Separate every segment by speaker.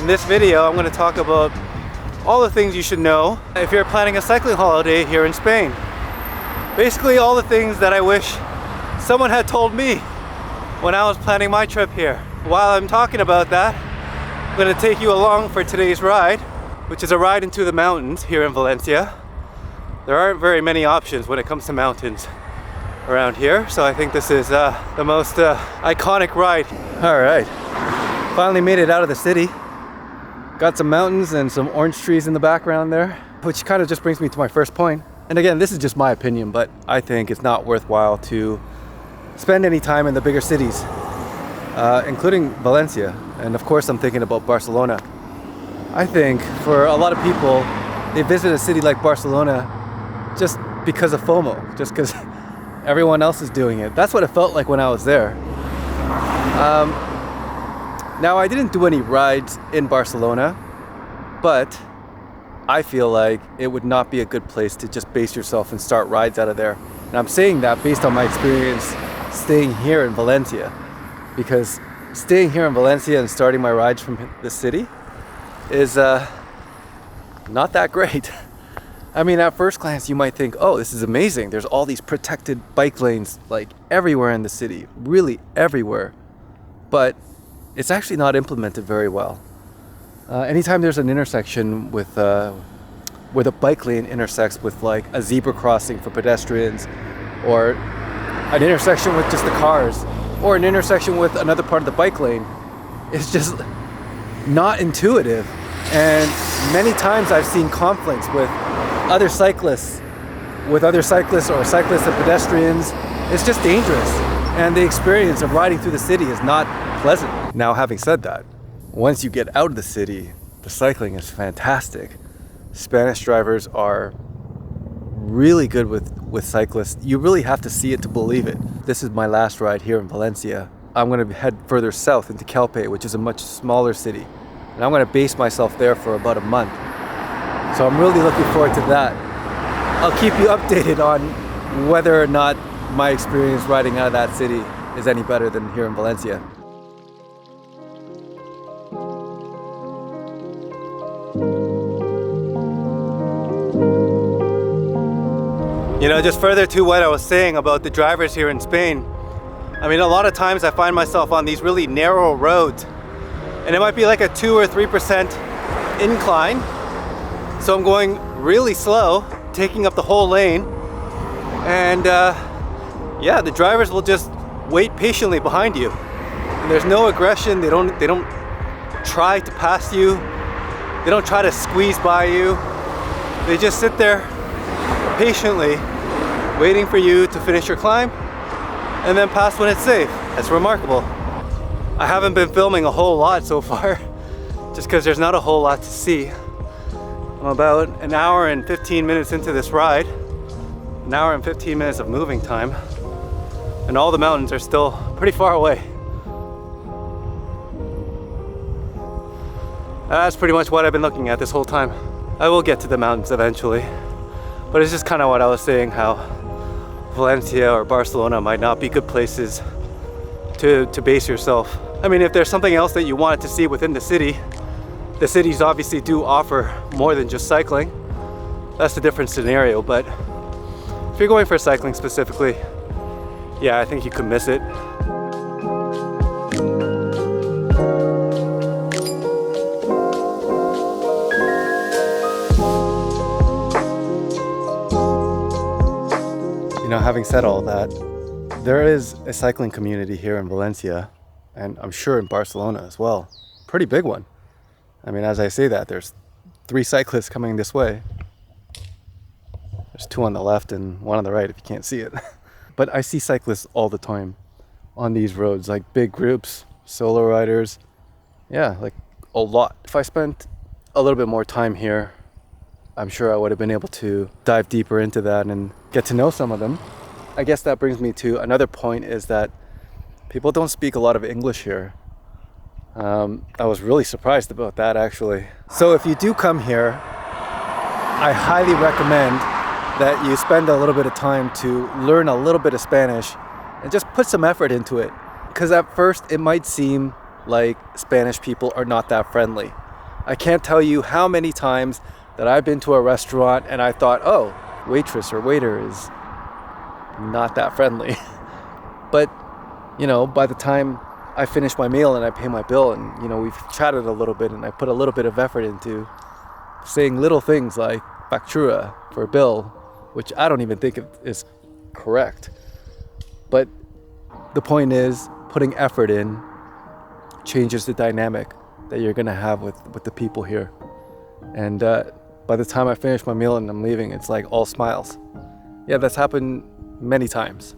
Speaker 1: In this video, I'm going to talk about all the things you should know if you're planning a cycling holiday here in Spain. Basically all the things that I wish someone had told me when I was planning my trip here. While I'm talking about that, I'm going to take you along for today's ride, which is a ride into the mountains here in Valencia. There aren't very many options when it comes to mountains around here, so I think this is the most iconic ride. Alright, finally made it out of the city. Got some mountains and some orange trees in the background there, which kind of just brings me to my first point. And again, this is just my opinion, but I think it's not worthwhile to spend any time in the bigger cities, including Valencia. And of course I'm thinking about Barcelona. I think for a lot of people, they visit a city like Barcelona just because of FOMO, just because everyone else is doing it. That's what it felt like when I was there. Now, I didn't do any rides in Barcelona, but I feel like it would not be a good place to just base yourself and start rides out of there. And I'm saying that based on my experience staying here in Valencia, because staying here in Valencia and starting my rides from the city is not that great. I mean, at first glance, you might think, oh, this is amazing. There's all these protected bike lanes like everywhere in the city, really everywhere. But it's actually not implemented very well. Anytime there's an intersection with where the bike lane intersects with like a zebra crossing for pedestrians, or an intersection with just the cars, or an intersection with another part of the bike lane, it's just not intuitive. And many times I've seen conflicts with other cyclists or cyclists and pedestrians. It's just dangerous. And the experience of riding through the city is not pleasant. Now, having said that, once you get out of the city, the cycling is fantastic. Spanish drivers are really good with cyclists. You really have to see it to believe it. This is my last ride here in Valencia. I'm going to head further south into Calpe, which is a much smaller city. And I'm going to base myself there for about a month. So I'm really looking forward to that. I'll keep you updated on whether or not my experience riding out of that city is any better than here in Valencia. You know, just further to what I was saying about the drivers here in Spain, I mean, a lot of times I find myself on these really narrow roads, and it might be like a 2 or 3% incline. So I'm going really slow, taking up the whole lane, and yeah, the drivers will just wait patiently behind you. And there's no aggression. They don't try to pass you. They don't try to squeeze by you. They just sit there patiently, waiting for you to finish your climb and then pass when it's safe. That's remarkable. I haven't been filming a whole lot so far, just because there's not a whole lot to see. I'm about an hour and 15 minutes into this ride, an hour and 15 minutes of moving time, and all the mountains are still pretty far away. That's pretty much what I've been looking at this whole time. I will get to the mountains eventually, but it's just kind of what I was saying, how Valencia or Barcelona might not be good places to base yourself. I mean, if there's something else that you wanted to see within the cities obviously do offer more than just cycling. That's a different scenario, but if you're going for cycling specifically, yeah, I think you could miss it. You know, having said all that, there is a cycling community here in Valencia, and I'm sure in Barcelona as well. Pretty big one. I mean, as I say that, there's 3 cyclists coming this way. There's 2 on the left and 1 on the right if you can't see it. But I see cyclists all the time on these roads, like big groups, solo riders. Yeah, like a lot. If I spent a little bit more time here, I'm sure I would have been able to dive deeper into that and get to know some of them. I guess that brings me to another point, is that people don't speak a lot of English here. I was really surprised about that, actually. So if you do come here, I highly recommend that you spend a little bit of time to learn a little bit of Spanish and just put some effort into it. Because at first it might seem like Spanish people are not that friendly. I can't tell you how many times that I've been to a restaurant and I thought, oh, waitress or waiter is not that friendly. But, you know, by the time I finish my meal and I pay my bill and, you know, we've chatted a little bit and I put a little bit of effort into saying little things like factura for a bill, which I don't even think is correct. But the point is, putting effort in changes the dynamic that you're gonna have with the people here. And by the time I finish my meal and I'm leaving, it's like all smiles. Yeah, that's happened many times.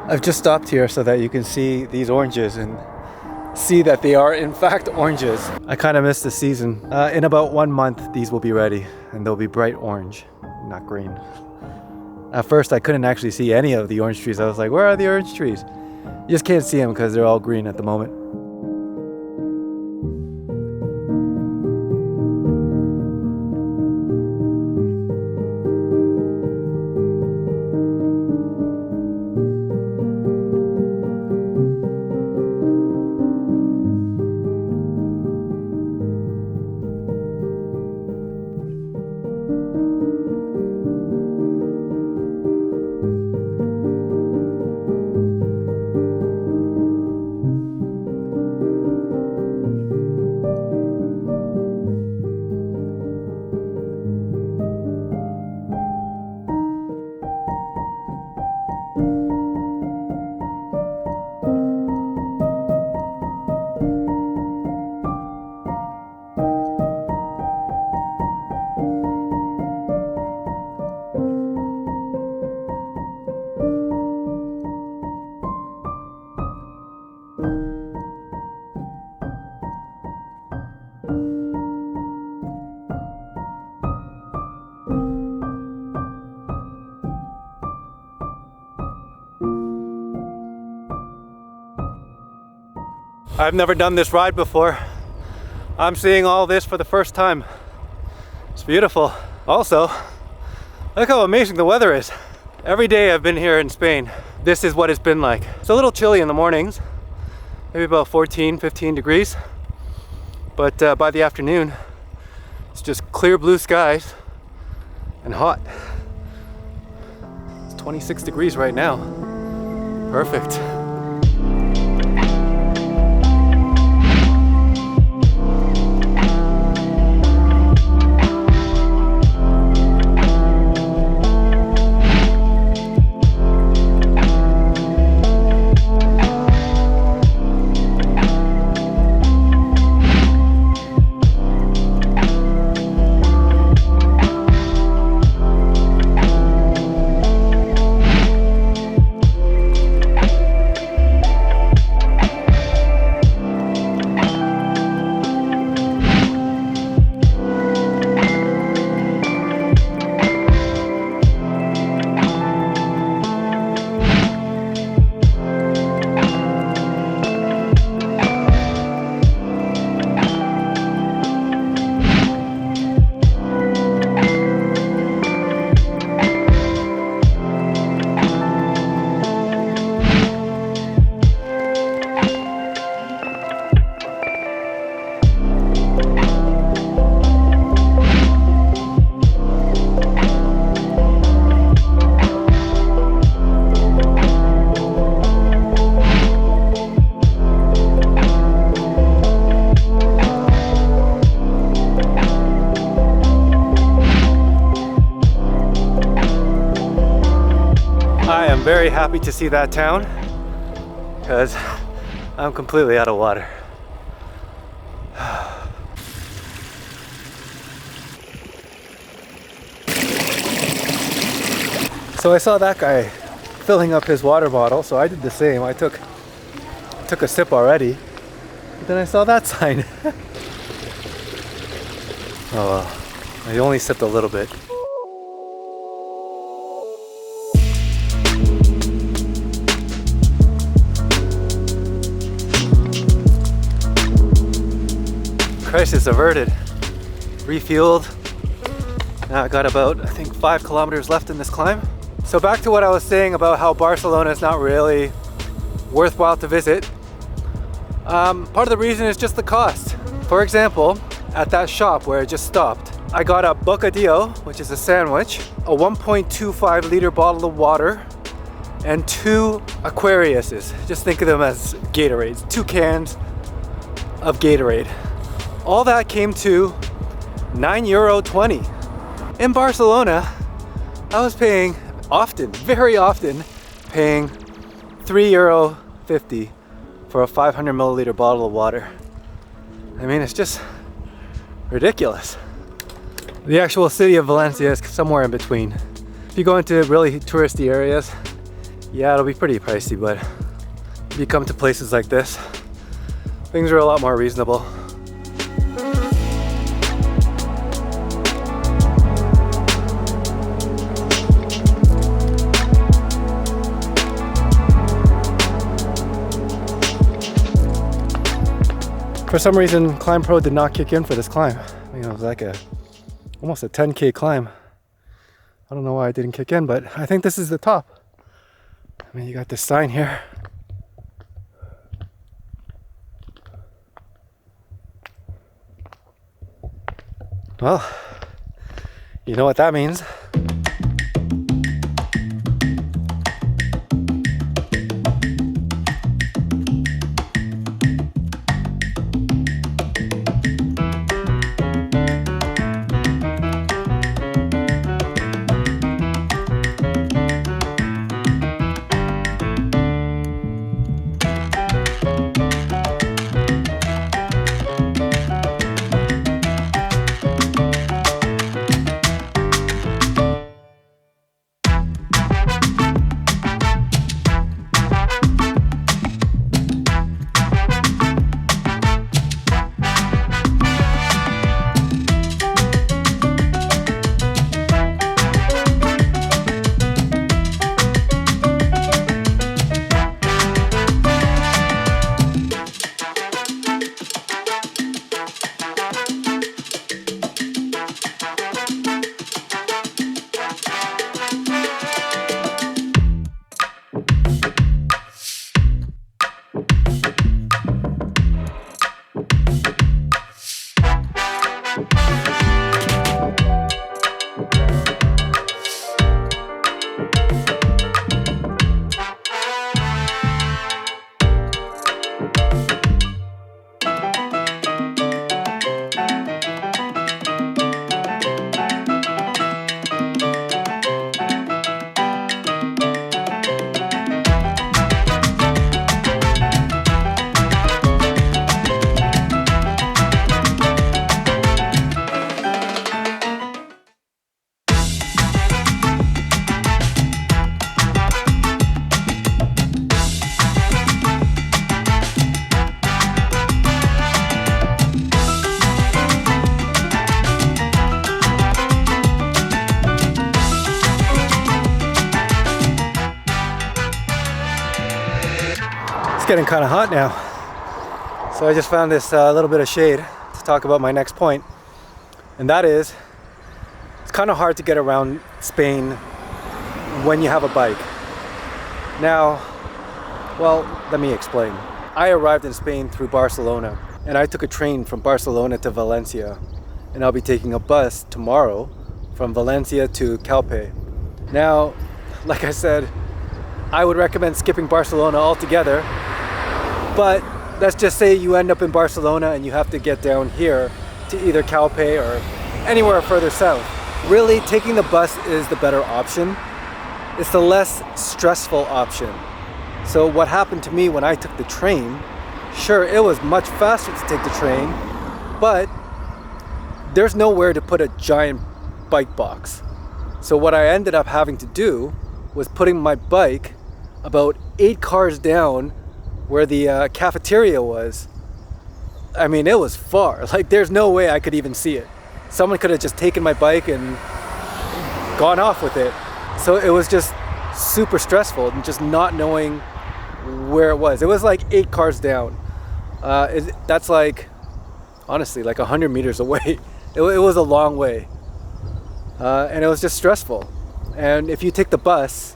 Speaker 1: I've just stopped here so that you can see these oranges and see that they are in fact oranges. I kind of missed the season. In about 1 month, these will be ready and they'll be bright orange, not green. At first, I couldn't actually see any of the orange trees. I was like, where are the orange trees? You just can't see them because they're all green at the moment. I've never done this ride before. I'm seeing all this for the first time. It's beautiful. Also, look how amazing the weather is. Every day I've been here in Spain, this is what it's been like. It's a little chilly in the mornings, maybe about 14, 15 degrees. But by the afternoon, it's just clear blue skies and hot. It's 26 degrees right now. Perfect. Very happy to see that town because I'm completely out of water. So I saw that guy filling up his water bottle, so I did the same. I took a sip already, but then I saw that sign. Oh well, I only sipped a little bit. Crisis averted. Refueled. Now I got about, I think, 5 kilometers left in this climb. So back to what I was saying about how Barcelona is not really worthwhile to visit. Part of the reason is just the cost. For example, at that shop where I just stopped, I got a bocadillo, which is a sandwich, a 1.25 liter bottle of water, and 2 Aquariuses. Just think of them as Gatorades, 2 cans of Gatorade. All that came to €9.20. In Barcelona, I was paying very often, paying €3.50 for a 500 milliliter bottle of water. I mean, it's just ridiculous. The actual city of Valencia is somewhere in between. If you go into really touristy areas, yeah, it'll be pretty pricey, but if you come to places like this, things are a lot more reasonable. For some reason, Climb Pro did not kick in for this climb. I mean, it was like almost a 10K climb. I don't know why it didn't kick in, but I think this is the top. I mean, you got this sign here. Well, you know what that means. Getting kind of hot now, so I just found this little bit of shade to talk about my next point, and that is it's kind of hard to get around Spain when you have a bike. Now, well, let me explain. I arrived in Spain through Barcelona, and I took a train from Barcelona to Valencia, and I'll be taking a bus tomorrow from Valencia to Calpe. Now, like I said, I would recommend skipping Barcelona altogether. But let's just say you end up in Barcelona and you have to get down here to either Calpe or anywhere further south. Really, taking the bus is the better option. It's the less stressful option. So what happened to me when I took the train, sure, it was much faster to take the train, but there's nowhere to put a giant bike box. So what I ended up having to do was putting my bike about 8 cars down where the cafeteria was. I mean, it was far. Like, there's no way I could even see it. Someone could have just taken my bike and gone off with it. So it was just super stressful and just not knowing where it was. It was like 8 cars down. That's like, honestly, like 100 meters away. It was a long way. And it was just stressful. And if you take the bus,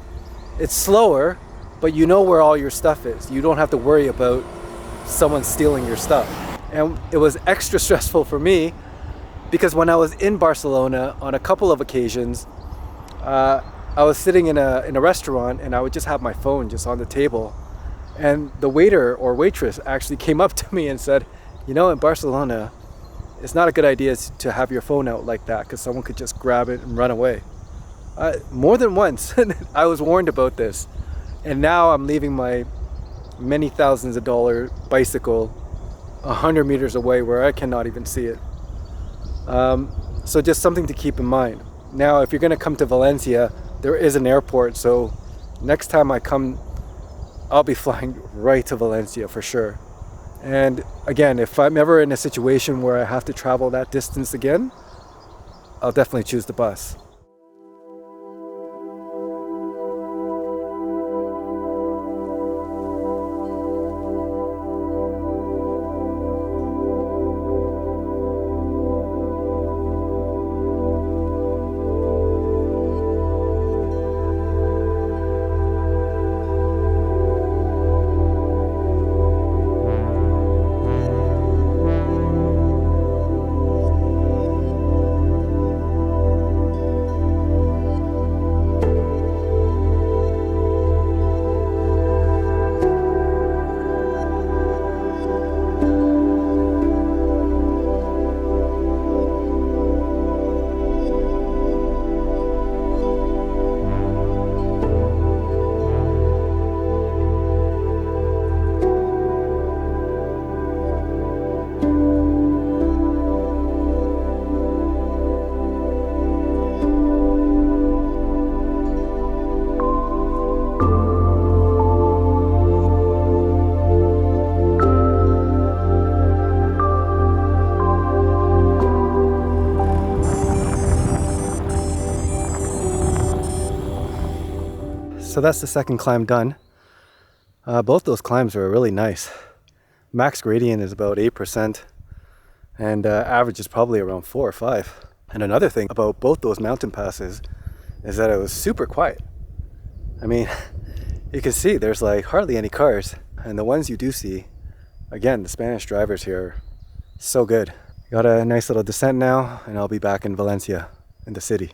Speaker 1: it's slower, but you know where all your stuff is. You don't have to worry about someone stealing your stuff. And it was extra stressful for me because when I was in Barcelona on a couple of occasions, I was sitting in a restaurant and I would just have my phone just on the table, and the waiter or waitress actually came up to me and said, you know, in Barcelona, it's not a good idea to have your phone out like that because someone could just grab it and run away. More than once, I was warned about this. And now I'm leaving my many thousands of dollar bicycle 100 meters away where I cannot even see it. So just something to keep in mind. Now, if you're going to come to Valencia, there is an airport. So next time I come, I'll be flying right to Valencia for sure. And again, if I'm ever in a situation where I have to travel that distance again, I'll definitely choose the bus. So that's the second climb done. Both those climbs are really nice. Max gradient is about 8% and average is probably around 4 or 5. And another thing about both those mountain passes is that it was super quiet. I mean, you can see there's like hardly any cars, and the ones you do see, again, the Spanish drivers here are so good. Got a nice little descent now, and I'll be back in Valencia, in the city.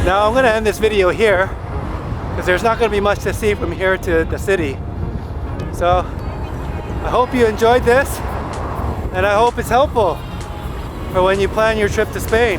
Speaker 1: Now I'm going to end this video here because there's not going to be much to see from here to the city. So I hope you enjoyed this, and I hope it's helpful for when you plan your trip to Spain.